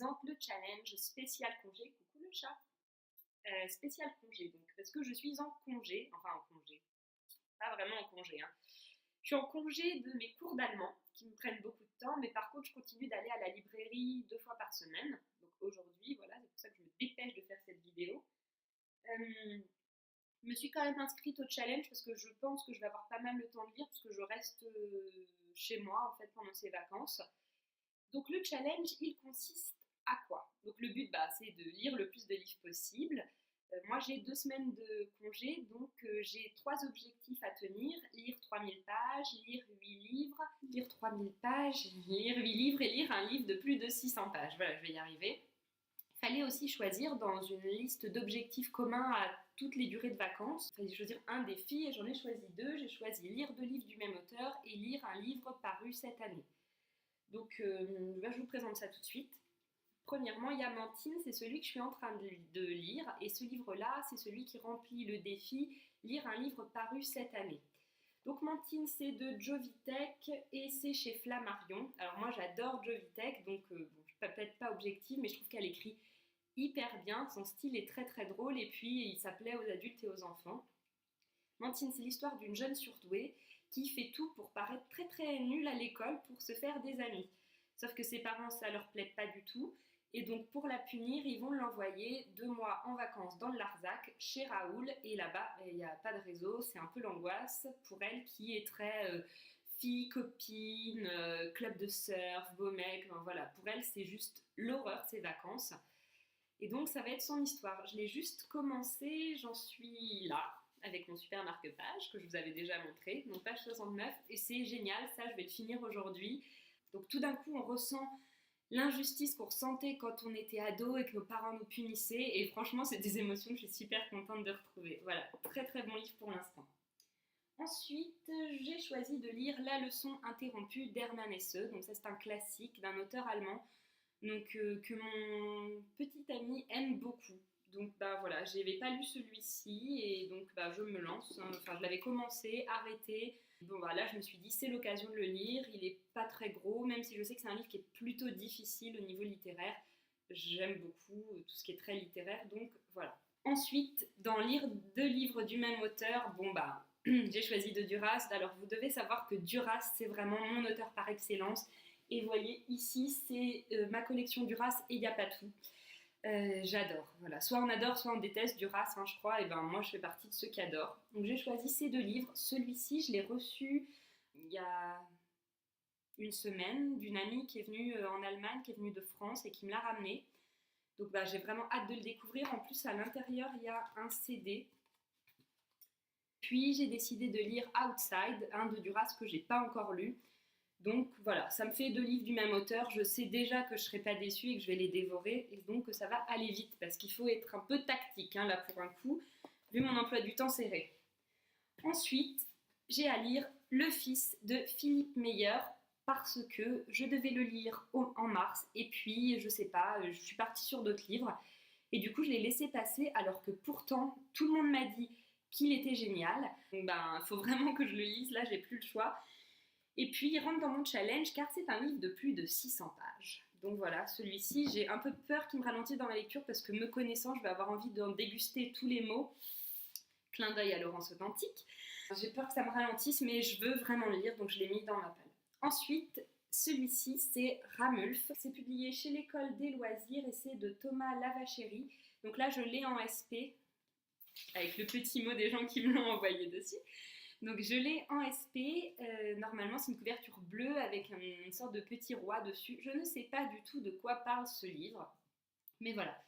présente le challenge spécial congé. Coucou le chat. Spécial congé, donc, parce que je suis en congé, enfin en congé, pas vraiment en congé, hein. Je suis en congé de mes cours d'allemand, qui me prennent beaucoup de temps, mais par contre, je continue d'aller à la librairie 2 fois par semaine. Donc aujourd'hui, voilà, c'est pour ça que je me dépêche de faire cette vidéo. Je me suis quand même inscrite au challenge parce que je pense que je vais avoir pas mal le temps de lire, parce que je reste chez moi, en fait, pendant ces vacances. Donc le challenge, il consiste à quoi? Donc le but, c'est de lire le plus de livres possible. Moi, j'ai 2 semaines de congé, donc j'ai 3 objectifs à tenir. Lire 3000 pages, lire 8 livres, lire 3000 pages, lire 8 livres et lire un livre de plus de 600 pages. Voilà, je vais y arriver. Il fallait aussi choisir dans une liste d'objectifs communs à toutes les durées de vacances. Il fallait choisir un défi et j'en ai choisi 2. J'ai choisi lire 2 livres du même auteur et lire un livre paru cette année. Donc, je vous présente ça tout de suite. Premièrement, il y a Mantine, c'est celui que je suis en train de lire. Et ce livre-là, c'est celui qui remplit le défi lire un livre paru cette année. Donc Mantine, c'est de Jovitech et c'est chez Flammarion. Alors moi, j'adore Jovitech, donc je suis peut-être pas objective, mais je trouve qu'elle écrit hyper bien. Son style est très très drôle et puis ça plaît aux adultes et aux enfants. Mantine, c'est l'histoire d'une jeune surdouée qui fait tout pour paraître très très nulle à l'école pour se faire des amis. Sauf que ses parents, ça leur plaît pas du tout. Et donc pour la punir, ils vont l'envoyer 2 mois en vacances dans le Larzac, chez Raoul. Et là-bas, il n'y a pas de réseau, c'est un peu l'angoisse pour elle qui est très fille, copine, club de surf, beau mec. Voilà, pour elle, c'est juste l'horreur de ses vacances. Et donc ça va être son histoire. Je l'ai juste commencé, j'en suis là, avec mon super marque-page que je vous avais déjà montré, donc page 69, et c'est génial, ça je vais le finir aujourd'hui. Donc tout d'un coup on ressent l'injustice qu'on ressentait quand on était ado et que nos parents nous punissaient, et franchement c'est des émotions que je suis super contente de retrouver. Voilà, très très bon livre pour l'instant. Ensuite, j'ai choisi de lire La leçon interrompue d'Hermann Hesse, donc ça c'est un classique d'un auteur allemand, donc que mon petit ami aime beaucoup. Donc voilà, je n'avais pas lu celui-ci et donc je me lance. Enfin, je l'avais commencé, arrêté. Bon là, je me suis dit c'est l'occasion de le lire. Il est pas très gros, même si je sais que c'est un livre qui est plutôt difficile au niveau littéraire. J'aime beaucoup tout ce qui est très littéraire, donc voilà. Ensuite, dans lire 2 livres du même auteur, j'ai choisi de Duras. Alors vous devez savoir que Duras, c'est vraiment mon auteur par excellence. Et vous voyez, ici, c'est ma collection Duras et il n'y a pas tout. J'adore, voilà. Soit on adore, soit on déteste Duras, je crois. Et moi, je fais partie de ceux qui adorent. Donc j'ai choisi ces 2 livres. Celui-ci, je l'ai reçu il y a une semaine d'une amie qui est venue en Allemagne, qui est venue de France et qui me l'a ramené. Donc j'ai vraiment hâte de le découvrir. En plus, à l'intérieur, il y a un CD. Puis j'ai décidé de lire Outside, un de Duras que j'ai pas encore lu. Donc voilà, ça me fait 2 livres du même auteur. Je sais déjà que je ne serai pas déçue et que je vais les dévorer. Et donc que ça va aller vite parce qu'il faut être un peu tactique là pour un coup, vu mon emploi du temps serré. Ensuite, j'ai à lire Le Fils de Philippe Meyer parce que je devais le lire en mars. Et puis, je sais pas, je suis partie sur d'autres livres. Et du coup, je l'ai laissé passer alors que pourtant, tout le monde m'a dit qu'il était génial. Donc il faut vraiment que je le lise. Là, j'ai plus le choix. Et puis, il rentre dans mon challenge car c'est un livre de plus de 600 pages. Donc voilà, celui-ci, j'ai un peu peur qu'il me ralentisse dans la lecture parce que me connaissant, je vais avoir envie d'en déguster tous les mots. Clin d'œil à Laurence Authentique. J'ai peur que ça me ralentisse, mais je veux vraiment le lire, donc je l'ai mis dans ma palle. Ensuite, celui-ci, c'est Ramulf. C'est publié chez l'École des loisirs et c'est de Thomas Lavacheri. Donc là, je l'ai en SP, avec le petit mot des gens qui me l'ont envoyé dessus. Donc je l'ai en SP, normalement c'est une couverture bleue avec une sorte de petit roi dessus. Je ne sais pas du tout de quoi parle ce livre, mais voilà.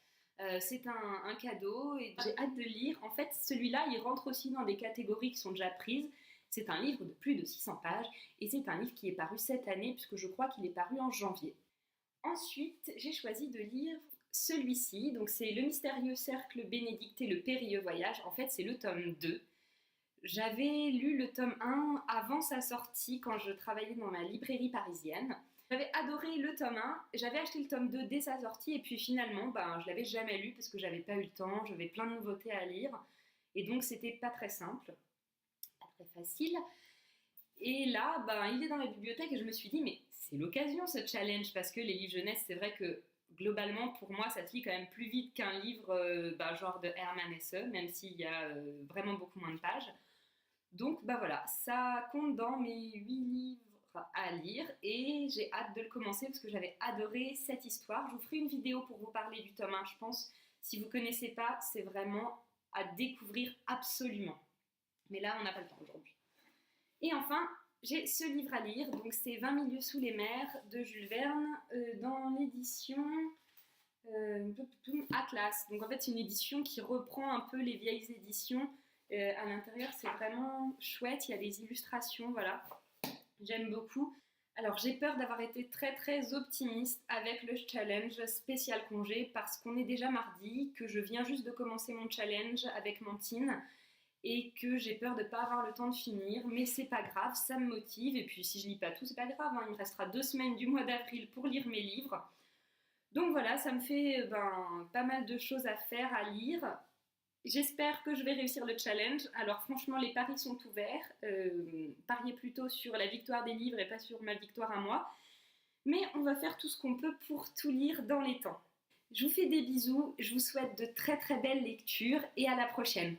C'est un cadeau et j'ai hâte de lire. En fait, celui-là, il rentre aussi dans des catégories qui sont déjà prises. C'est un livre de plus de 600 pages et c'est un livre qui est paru cette année puisque je crois qu'il est paru en janvier. Ensuite, j'ai choisi de lire celui-ci. Donc c'est Le mystérieux cercle Bénédicte et le périlleux voyage. En fait, c'est le tome 2. J'avais lu le tome 1 avant sa sortie quand je travaillais dans ma librairie parisienne. J'avais adoré le tome 1, j'avais acheté le tome 2 dès sa sortie et puis finalement je l'avais jamais lu parce que j'avais pas eu le temps, j'avais plein de nouveautés à lire et donc c'était pas très simple, pas très facile. Et là, il est dans la bibliothèque et je me suis dit mais c'est l'occasion ce challenge parce que les livres jeunesse c'est vrai que globalement, pour moi, ça se lit quand même plus vite qu'un livre genre de Hermann Hesse, même s'il y a vraiment beaucoup moins de pages. Donc bah voilà, ça compte dans mes 8 livres à lire et j'ai hâte de le commencer parce que j'avais adoré cette histoire. Je vous ferai une vidéo pour vous parler du tome 1, je pense. Si vous ne connaissez pas, c'est vraiment à découvrir absolument. Mais là, on n'a pas le temps aujourd'hui. Et enfin, j'ai ce livre à lire, donc c'est 20 milieux sous les mers de Jules Verne dans l'édition Atlas. Donc en fait, c'est une édition qui reprend un peu les vieilles éditions. À l'intérieur, c'est vraiment chouette, il y a des illustrations, voilà. J'aime beaucoup. Alors j'ai peur d'avoir été très très optimiste avec le challenge spécial congé parce qu'on est déjà mardi, que je viens juste de commencer mon challenge avec Mantine et que j'ai peur de ne pas avoir le temps de finir, mais c'est pas grave, ça me motive, et puis si je lis pas tout, c'est pas grave, hein, il me restera 2 semaines du mois d'avril pour lire mes livres. Donc voilà, ça me fait pas mal de choses à faire, à lire. J'espère que je vais réussir le challenge. Alors franchement, les paris sont ouverts. Pariez plutôt sur la victoire des livres et pas sur ma victoire à moi. Mais on va faire tout ce qu'on peut pour tout lire dans les temps. Je vous fais des bisous, je vous souhaite de très très belles lectures et à la prochaine.